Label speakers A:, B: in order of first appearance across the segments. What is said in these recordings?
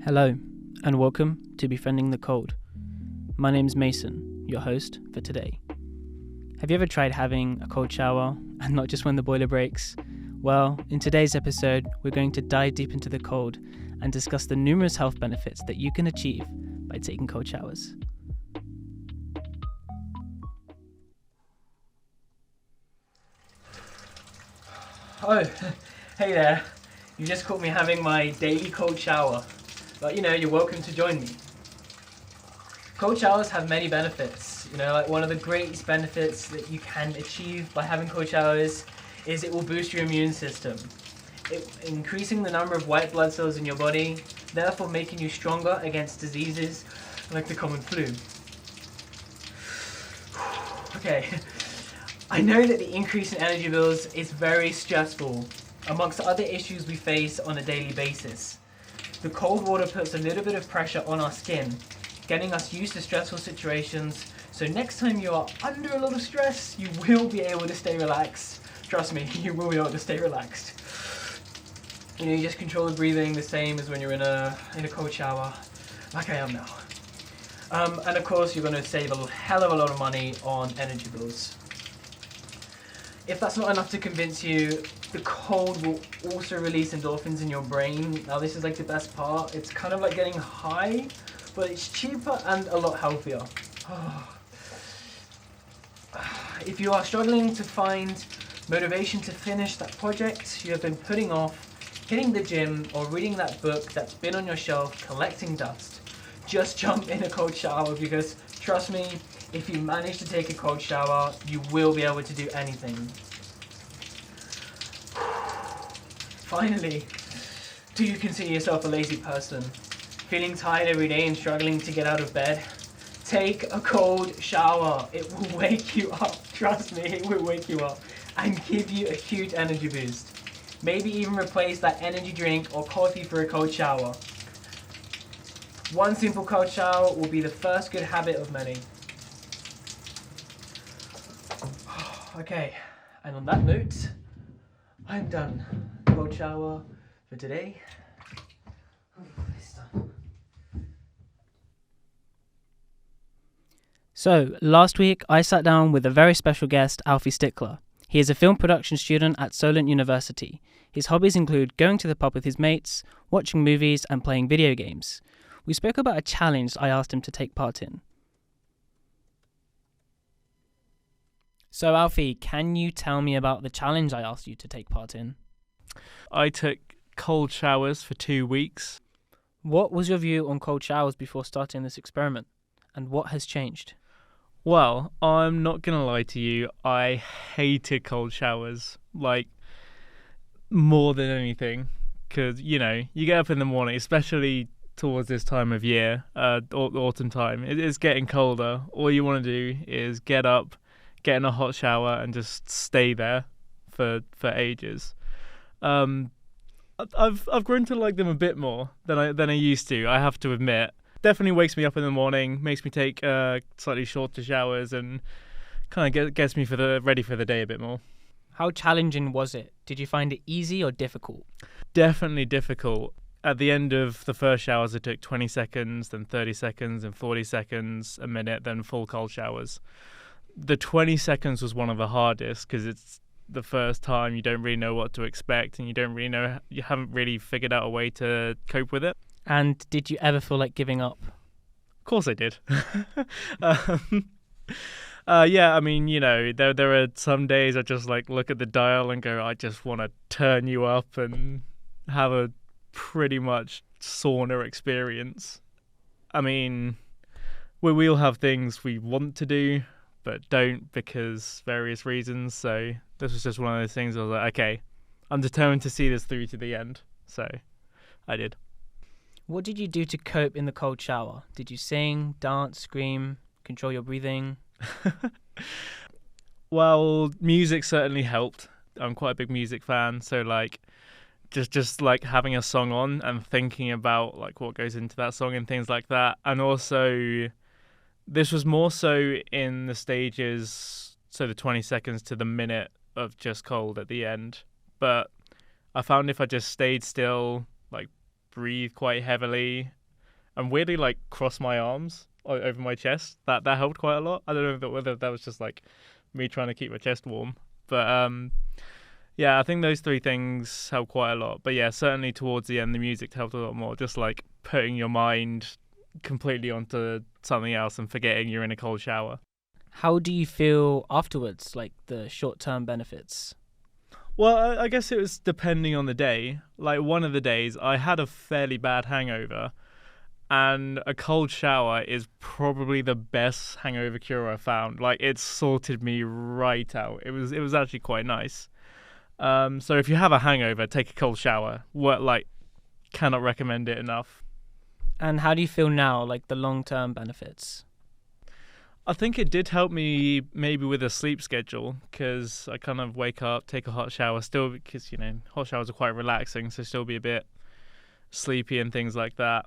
A: Hello, and welcome to Befriending the Cold. My name's Mason, your host for today. Have you ever tried having a cold shower, and not just when the boiler breaks? Well, in today's episode, we're going to dive deep into the cold and discuss the numerous health benefits that you can achieve by taking cold showers. Oh, hey there. You just caught me having my daily cold shower. But you're welcome to join me. Cold showers have many benefits. Like one of the greatest benefits that you can achieve by having cold showers is it will boost your immune system. Increasing the number of white blood cells in your body, therefore making you stronger against diseases like the common flu. Okay, I know that the increase in energy bills is very stressful, amongst other issues we face on a daily basis. The cold water puts a little bit of pressure on our skin, getting us used to stressful situations, so next time you are under a lot of stress, you will be able to stay relaxed. Trust me, you will be able to stay relaxed. You just control the breathing the same as when you're in a cold shower, like I am now. And of course, you're going to save a hell of a lot of money on energy bills. If that's not enough to convince you, the cold will also release endorphins in your brain. Now this is like the best part. It's kind of like getting high, but it's cheaper and a lot healthier. If you are struggling to find motivation to finish that project you have been putting off, hitting the gym or reading that book that's been on your shelf collecting dust, just jump in a cold shower because trust me, if you manage to take a cold shower, you will be able to do anything. Finally, do you consider yourself a lazy person? Feeling tired every day and struggling to get out of bed? Take a cold shower. It will wake you up. Trust me, it will wake you up and give you a huge energy boost. Maybe even replace that energy drink or coffee for a cold shower. One simple cold shower will be the first good habit of many. Okay, and on that note, I'm done. Cold shower for today. It's done. So, last week I sat down with a very special guest, Alfie Stickler. He is a film production student at Solent University. His hobbies include going to the pub with his mates, watching movies and playing video games. We spoke about a challenge I asked him to take part in. So Alfie, can you tell me about the challenge I asked you to take part in?
B: I took cold showers for 2 weeks.
A: What was your view on cold showers before starting this experiment? And what has changed?
B: Well, I'm not going to lie to you, I hated cold showers, more than anything. Because, you get up in the morning, especially towards this time of year, autumn time, it's getting colder. All you want to do is get up, get in a hot shower and just stay there for ages. I've grown to like them a bit more than I used to, I have to admit. Definitely wakes me up in the morning, makes me take slightly shorter showers and kind of gets me ready for the day a bit more.
A: How challenging was it? Did you find it easy or difficult?
B: Definitely difficult. At the end of the first showers, I took 20 seconds, then 30 seconds, then 40 seconds, a minute, then full cold showers. The 20 seconds was one of the hardest because it's the first time, you don't really know what to expect and you haven't really figured out a way to cope with it.
A: And did you ever feel like giving up?
B: Of course I did. Yeah, I mean, there are some days I just look at the dial and go, I just want to turn you up and have a pretty much sauna experience. I mean, we all have things we want to do but don't because various reasons, so this was just one of those things I was like, okay, I'm determined to see this through to the end, so I did.
A: What did you do to cope in the cold shower? Did you sing, dance, scream, control your breathing?
B: Well, music certainly helped. I'm quite a big music fan, so just having a song on and thinking about what goes into that song and things like that. And also this was more so in the stages, so the 20 seconds to the minute of just cold at the end. But I found if I just stayed still, breathe quite heavily and weirdly like cross my arms over my chest. That helped quite a lot. I don't know whether that was just like me trying to keep my chest warm, but yeah, I think those three things help quite a lot. But yeah, certainly towards the end, the music helped a lot more. Just like putting your mind completely onto something else and forgetting you're in a cold shower.
C: How do you feel afterwards, like the short-term benefits?
B: Well, I guess it was depending on the day. Like one of the days, I had a fairly bad hangover, and a cold shower is probably the best hangover cure I found. Like it sorted me right out. It was actually quite nice. So if you have a hangover, take a cold shower. Cannot recommend it enough.
C: And how do you feel now, like the long-term benefits?
B: I think it did help me maybe with a sleep schedule, because I kind of wake up, take a hot shower still, because, hot showers are quite relaxing, so still be a bit sleepy and things like that.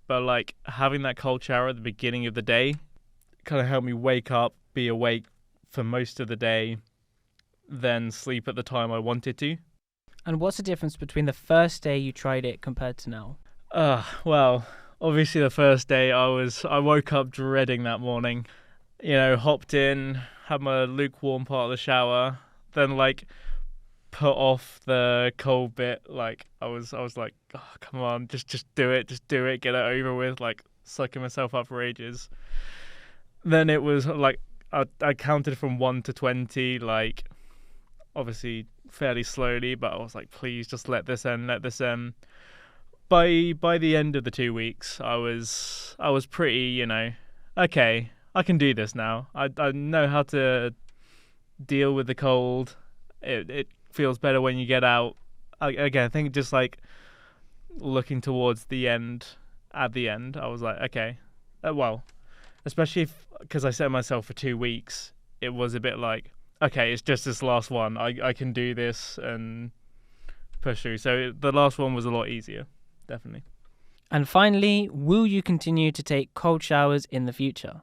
B: But like having that cold shower at the beginning of the day kind of helped me wake up, be awake for most of the day, then sleep at the time I wanted to.
C: And what's the difference between the first day you tried it compared to now?
B: Well, obviously the first day I woke up dreading that morning. Hopped in, had my lukewarm part of the shower, then like put off the cold bit. Like I was like, oh, come on, just do it, get it over with. Like sucking myself up for ages. Then it was like I counted from 1 to 20, like obviously fairly slowly, but I was like, please just let this end. By the end of the 2 weeks, I was pretty, okay, I can do this now. I know how to deal with the cold. It feels better when you get out. I think just like looking towards the end, at the end, I was like, okay, well, especially because I set myself for 2 weeks, it was a bit like, okay, it's just this last one. I can do this and push through. So the last one was a lot easier, definitely.
C: And finally, will you continue to take cold showers in the future?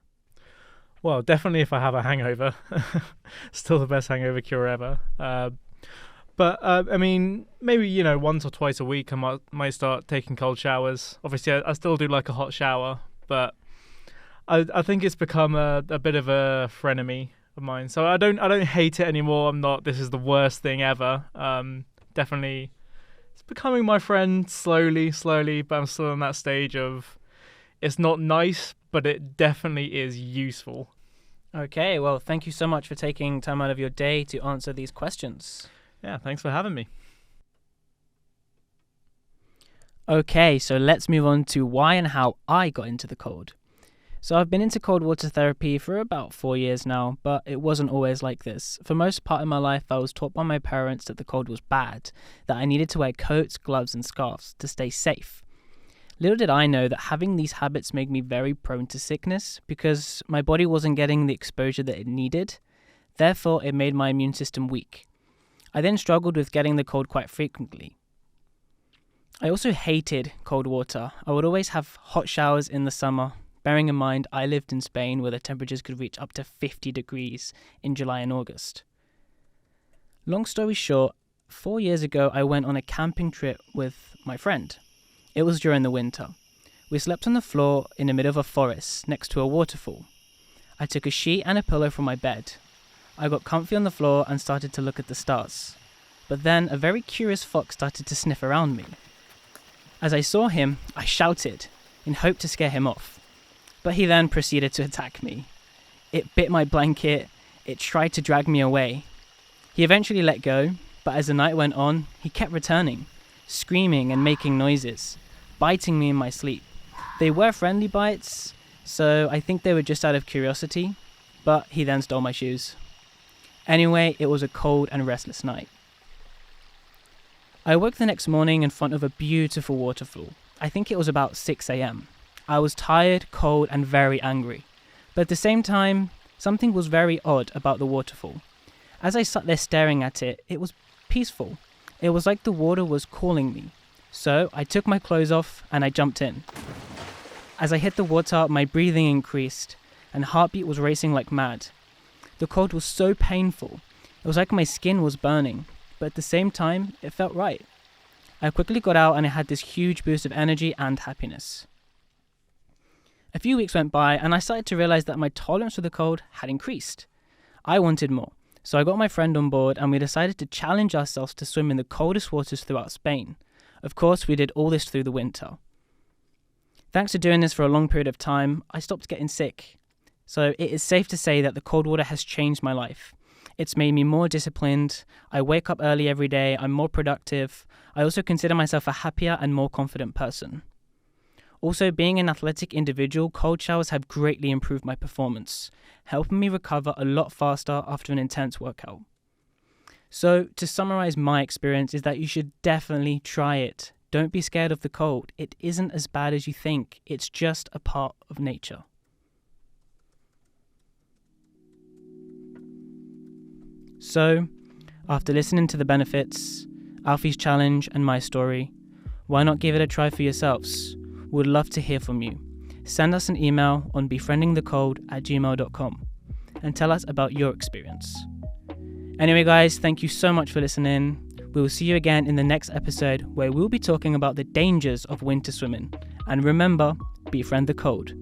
B: Well, definitely if I have a hangover. Still the best hangover cure ever. But I mean, maybe, once or twice a week I might start taking cold showers. Obviously, I still do like a hot shower, but I think it's become a bit of a frenemy of mine. So I don't hate it anymore. This is the worst thing ever. Definitely it's becoming my friend slowly, but I'm still in that stage of it's not nice, but it definitely is useful.
C: Okay, well, thank you so much for taking time out of your day to answer these questions.
B: Yeah, thanks for having me.
C: Okay, so let's move on to why and how I got into the cold. So I've been into cold water therapy for about 4 years now, but it wasn't always like this. For most part of my life, I was taught by my parents that the cold was bad, that I needed to wear coats, gloves and scarves to stay safe. Little did I know that having these habits made me very prone to sickness because my body wasn't getting the exposure that it needed. Therefore, it made my immune system weak. I then struggled with getting the cold quite frequently. I also hated cold water. I would always have hot showers in the summer. Bearing in mind, I lived in Spain where the temperatures could reach up to 50 degrees in July and August. Long story short, 4 years ago, I went on a camping trip with my friend. It was during the winter. We slept on the floor in the middle of a forest next to a waterfall. I took a sheet and a pillow from my bed. I got comfy on the floor and started to look at the stars. But then a very curious fox started to sniff around me. As I saw him, I shouted in hope to scare him off. But he then proceeded to attack me. It bit my blanket. It tried to drag me away. He eventually let go, but as the night went on, he kept returning, screaming and making noises, biting me in my sleep. They were friendly bites, so I think they were just out of curiosity, but he then stole my shoes. Anyway, it was a cold and restless night. I woke the next morning in front of a beautiful waterfall. I think it was about 6 a.m. I was tired, cold, and very angry. But at the same time, something was very odd about the waterfall. As I sat there staring at it, it was peaceful. It was like the water was calling me. So I took my clothes off and I jumped in. As I hit the water, my breathing increased and heartbeat was racing like mad. The cold was so painful. It was like my skin was burning, but at the same time, it felt right. I quickly got out and I had this huge boost of energy and happiness. A few weeks went by and I started to realise that my tolerance for the cold had increased. I wanted more, so I got my friend on board and we decided to challenge ourselves to swim in the coldest waters throughout Spain. Of course, we did all this through the winter. Thanks to doing this for a long period of time, I stopped getting sick. So it is safe to say that the cold water has changed my life. It's made me more disciplined, I wake up early every day, I'm more productive, I also consider myself a happier and more confident person. Also, being an athletic individual, cold showers have greatly improved my performance, helping me recover a lot faster after an intense workout. So, to summarize my experience is that you should definitely try it. Don't be scared of the cold. It isn't as bad as you think. It's just a part of nature. So, after listening to the benefits, Alfie's challenge and my story, why not give it a try for yourselves? We'd love to hear from you. Send us an email on befriendingthecold@gmail.com and tell us about your experience. Anyway guys, thank you so much for listening. We will see you again in the next episode where we'll be talking about the dangers of winter swimming. And remember, befriend the cold.